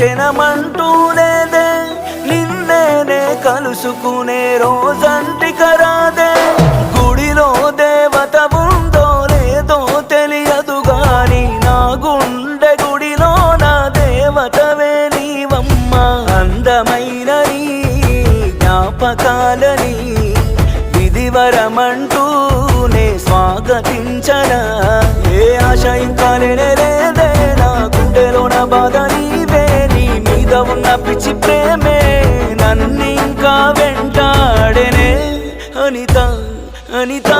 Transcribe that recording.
క్షణమంటూ లేదే నిన్నేనే కలుసుకునే రోజంటి కరాదే గుడిలో దేవత ఉందో లేదో తెలియదు గాని నా గుండె గుడిలో నా దేవతవే నీవమ్మ అందమైన నీ జ్ఞాపకాలని విధివరమంటూ నే స్వాగతించనా ఏ ఆశ ఇంకా లేదే నా గుండెలో నా బాధ నీవే నీ మీద ఉన్న పిచ్చి ప్రేమే నన్నింకా వెంటాడెనే అనిత అనిత